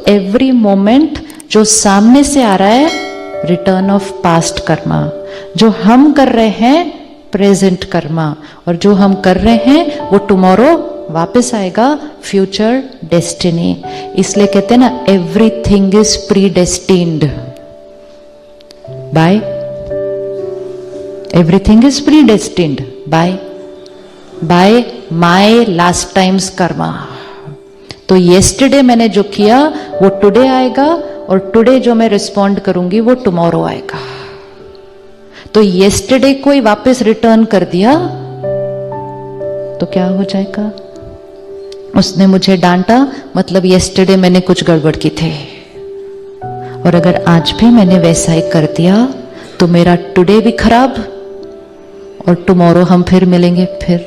Every moment जो सामने से आ रहा है रिटर्न ऑफ पास्ट कर्मा, जो हम कर रहे हैं प्रेजेंट कर्मा, और जो हम कर रहे हैं वो टुमारो वापस आएगा फ्यूचर डेस्टिनी। इसलिए कहते हैं ना everything is predestined by, everything is predestined by my last times karma. तो येस्टरडे मैंने जो किया वो टुडे आएगा, और टुडे जो मैं रिस्पॉन्ड करूंगी वो टुमारो आएगा। तो येस्टरडे को ही वापस रिटर्न कर दिया तो क्या हो जाएगा? उसने मुझे डांटा, मतलब येस्टरडे मैंने कुछ गड़बड़ की थी, और अगर आज भी मैंने वैसा ही कर दिया तो मेरा टुडे भी खराब, और टुमारो हम फिर मिलेंगे फिर।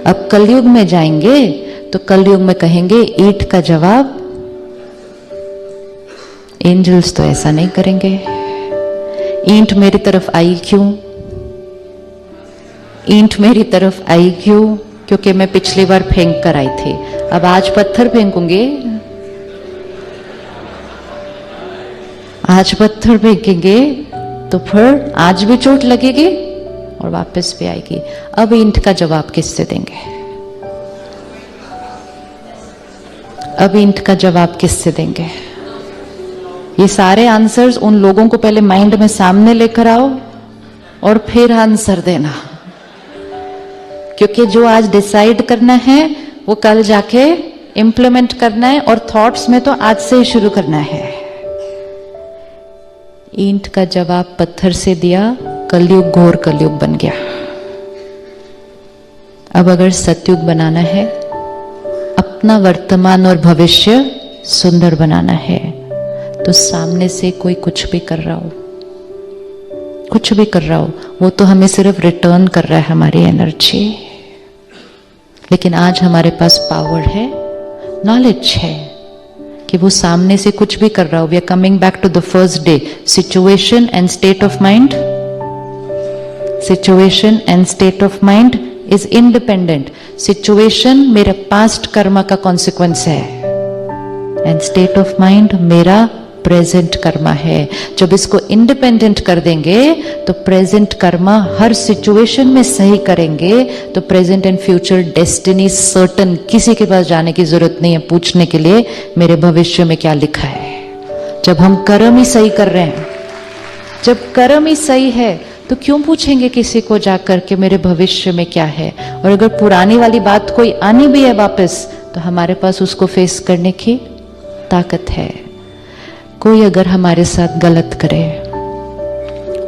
अब कलयुग में जाएंगे तो कलयुग में कहेंगे ईंट का जवाब, एंजल्स तो ऐसा नहीं करेंगे। ईंट मेरी तरफ आई क्यों? ईंट मेरी तरफ आई क्यों? क्योंकि मैं पिछली बार फेंक कर आई थी, अब आज पत्थर फेंकूंगे, आज पत्थर फेंकेंगे तो फिर आज भी चोट लगेगी और वापस भी आएगी। अब ईंट का जवाब किससे देंगे? अब ईंट का जवाब किससे देंगे? ये सारे आंसर्स उन लोगों को पहले माइंड में सामने लेकर आओ और फिर आंसर देना, क्योंकि जो आज डिसाइड करना है वो कल जाके इंप्लीमेंट करना है, और थॉट्स में तो आज से ही शुरू करना है। ईंट का जवाब पत्थर से दिया, कलयुग घोर कलयुग बन गया। अब अगर सतयुग बनाना है, अपना वर्तमान और भविष्य सुंदर बनाना है, तो सामने से कोई कुछ भी कर रहा हो, कुछ भी कर रहा हो, वो तो हमें सिर्फ रिटर्न कर रहा है हमारी एनर्जी। लेकिन आज हमारे पास पावर है, नॉलेज है कि वो सामने से कुछ भी कर रहा हो। We are coming back to the first day, situation and state of mind. Situation and state of mind is independent. Situation मेरा पास्ट कर्मा का कॉन्सिक्वेंस है, एंड स्टेट ऑफ माइंड मेरा प्रेजेंट कर्मा है। जब इसको इंडिपेंडेंट कर देंगे तो प्रेजेंट कर्मा हर सिचुएशन में सही करेंगे, तो present and future destiny certain. किसी के पास जाने की जरूरत नहीं है पूछने के लिए मेरे भविष्य में क्या लिखा है। जब हम कर्म ही सही कर रहे हैं, जब कर्म ही सही है, तो क्यों पूछेंगे किसी को जाकर के मेरे भविष्य में क्या है? और अगर पुरानी वाली बात कोई आनी भी है वापस, तो हमारे पास उसको फेस करने की ताकत है। कोई अगर हमारे साथ गलत करे,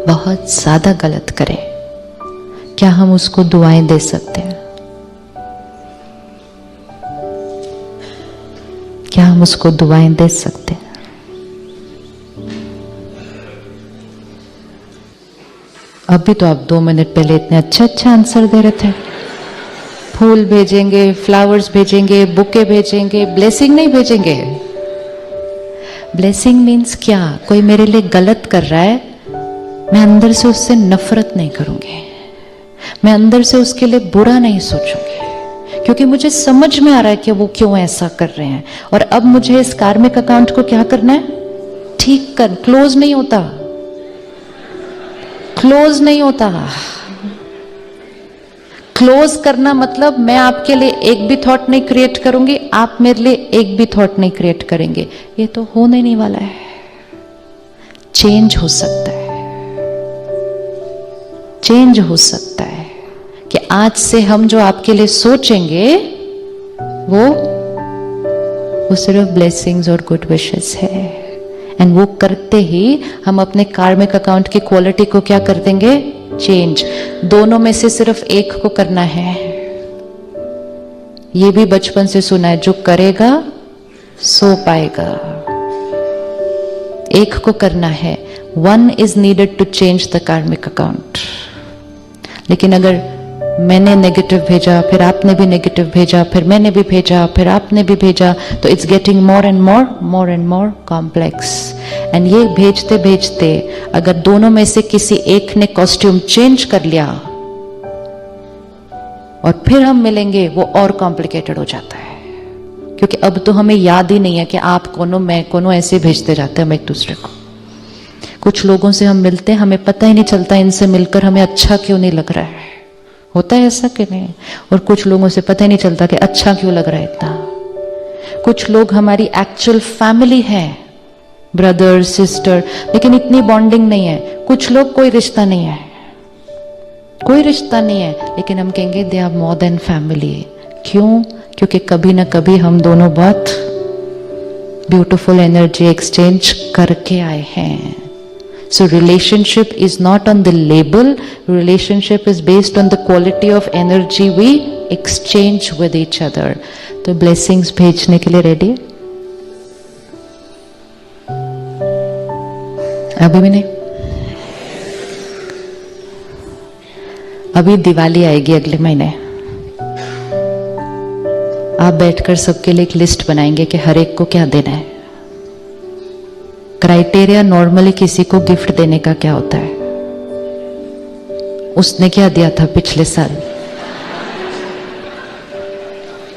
बहुत ज्यादा गलत करे, क्या हम उसको दुआएं दे सकते हैं? क्या हम उसको दुआएं दे सकते हैं? अभी तो आप 2 मिनट पहले इतने अच्छा आंसर दे रहे थे। फूल भेजेंगे, फ्लावर्स भेजेंगे, बुके भेजेंगे, ब्लेसिंग नहीं भेजेंगे। ब्लेसिंग मीन्स क्या? कोई मेरे लिए गलत कर रहा है, मैं अंदर से उससे नफरत नहीं करूंगी, मैं अंदर से उसके लिए बुरा नहीं सोचूंगी, क्योंकि मुझे समझ में आ रहा है कि वो क्यों ऐसा कर रहे हैं। और अब मुझे इस कार्मिक अकाउंट को क्या करना है? ठीक कर। क्लोज नहीं होता, क्लोज नहीं होता। क्लोज करना मतलब मैं आपके लिए एक भी थॉट नहीं क्रिएट करूंगी, आप मेरे लिए एक भी थॉट नहीं क्रिएट करेंगे। ये तो होने नहीं वाला है। चेंज हो सकता है, चेंज हो सकता है कि आज से हम जो आपके लिए सोचेंगे वो सिर्फ ब्लेसिंग्स और गुड विशेस है। एंड वो करते ही हम अपने कार्मिक अकाउंट की क्वालिटी को क्या कर देंगे? चेंज। दोनों में से सिर्फ एक को करना है। ये भी बचपन से सुना है, जो करेगा सो पाएगा। एक को करना है। One is needed to change the karmic account. लेकिन अगर मैंने नेगेटिव भेजा, फिर आपने भी नेगेटिव भेजा, फिर मैंने भी भेजा, फिर आपने भी भेजा, तो it's getting more and more complex. And ये भेजते भेजते अगर दोनों में से किसी एक ने कॉस्ट्यूम चेंज कर लिया और फिर हम मिलेंगे, वो और कॉम्प्लिकेटेड हो जाता है। क्योंकि अब तो हमें याद ही नहीं है कि आप कौन हो, मैं कौन हूं, ऐसे भेजते जाते हैं हम एक दूसरे को। कुछ लोगों से हम मिलते हैं, हमें पता ही नहीं चलता इनसे मिलकर हमें अच्छा क्यों नहीं लग रहा है। होता है ऐसा कि नहीं? और कुछ लोगों से पता ही नहीं चलता कि अच्छा क्यों लग रहा है इतना। कुछ लोग हमारी एक्चुअल फैमिली है, ब्रदर सिस्टर, लेकिन इतनी बॉन्डिंग नहीं है। कुछ लोग कोई रिश्ता नहीं है, कोई रिश्ता नहीं है, लेकिन हम कहेंगे they are more than family. क्यों? क्योंकि कभी ना कभी हम दोनों बहुत ब्यूटीफुल एनर्जी एक्सचेंज करके आए हैं। So relationship is not on the label, relationship is based on the quality of energy we exchange with each other. तो blessings भेजने के लिए ready? अभी भी नहीं? अभी दिवाली आएगी अगले महीने। आप बैठकर सबके लिए एक लिस्ट बनाएंगे कि हर एक को क्या देना है। क्राइटेरिया नॉर्मली किसी को गिफ्ट देने का क्या होता है? उसने क्या दिया था पिछले साल?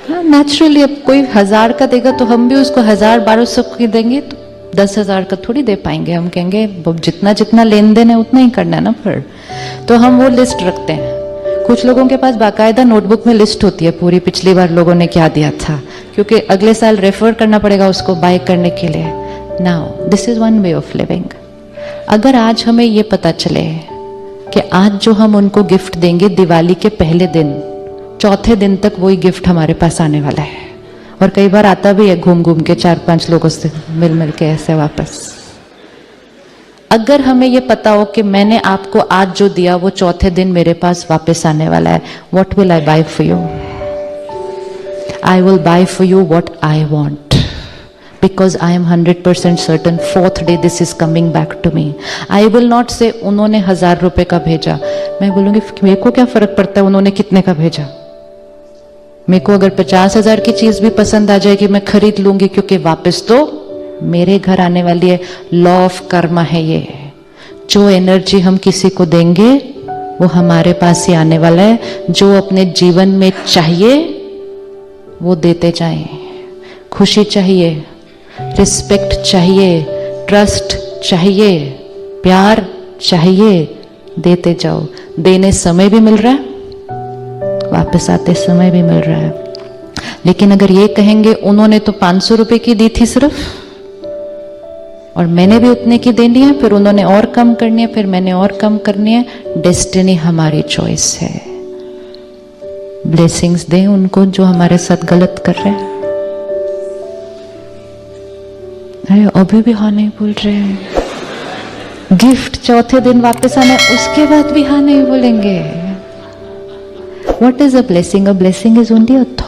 हाँ, नेचुरली अब कोई 1000 का देगा तो हम भी उसको 1000-1200 की देंगे, तो 10,000 का थोड़ी दे पाएंगे। हम कहेंगे जितना जितना लेन देन है उतना ही करना है ना। फिर तो हम वो लिस्ट रखते हैं। कुछ लोगों के पास बाकायदा नोटबुक में लिस्ट होती है पूरी, पिछली बार लोगों ने क्या दिया था, क्योंकि अगले साल रेफर करना पड़ेगा उसको बाय करने के लिए। Now, this is one way of living. अगर आज हमें ये पता चले कि आज जो हम उनको गिफ्ट देंगे दिवाली के पहले दिन, चौथे दिन तक वही गिफ्ट हमारे पास आने वाला है, और कई बार आता भी है घूम घूम के 4-5 लोगों से मिल के ऐसे वापस। अगर हमें ये पता हो कि मैंने आपको आज जो दिया वो चौथे दिन मेरे पास वापस आने वाला है, what will I buy for you? I will buy for you what I want. Because I am 100% certain 4th day this is coming back to me. I will not say उन्होंने 1000 रुपए का भेजा। मैं बोलूंगी मेरे को क्या फर्क पड़ता है उन्होंने कितने का भेजा। मेरे को अगर 50,000 की चीज भी पसंद आ जाएगी मैं खरीद लूंगी, क्योंकि वापस तो मेरे घर आने वाली है। लॉ ऑफ कर्मा है ये। जो एनर्जी हम किसी को देंगे वो हमारे पास ही आने वाला है। जो अपने जीवन में चाहिए वो देते जाएं। खुशी चाहिए, रिस्पेक्ट चाहिए, ट्रस्ट चाहिए, प्यार चाहिए, देते जाओ। देने समय भी मिल रहा है, वापस आते समय भी मिल रहा है। लेकिन अगर ये कहेंगे उन्होंने तो 500 रुपए की दी थी सिर्फ, और मैंने भी उतने की देनी है, फिर उन्होंने और कम करनी है, फिर मैंने और कम करनी है, डेस्टिनी हमारी चॉइस है। ब्लेसिंग्स दें उनको जो हमारे साथ गलत कर रहे हैं। अरे अभी भी हाँ नहीं बोल रहे हैं। गिफ्ट चौथे दिन वापस आना है, उसके बाद भी हाँ नहीं बोलेंगे। What is a blessing? A blessing is only a thought.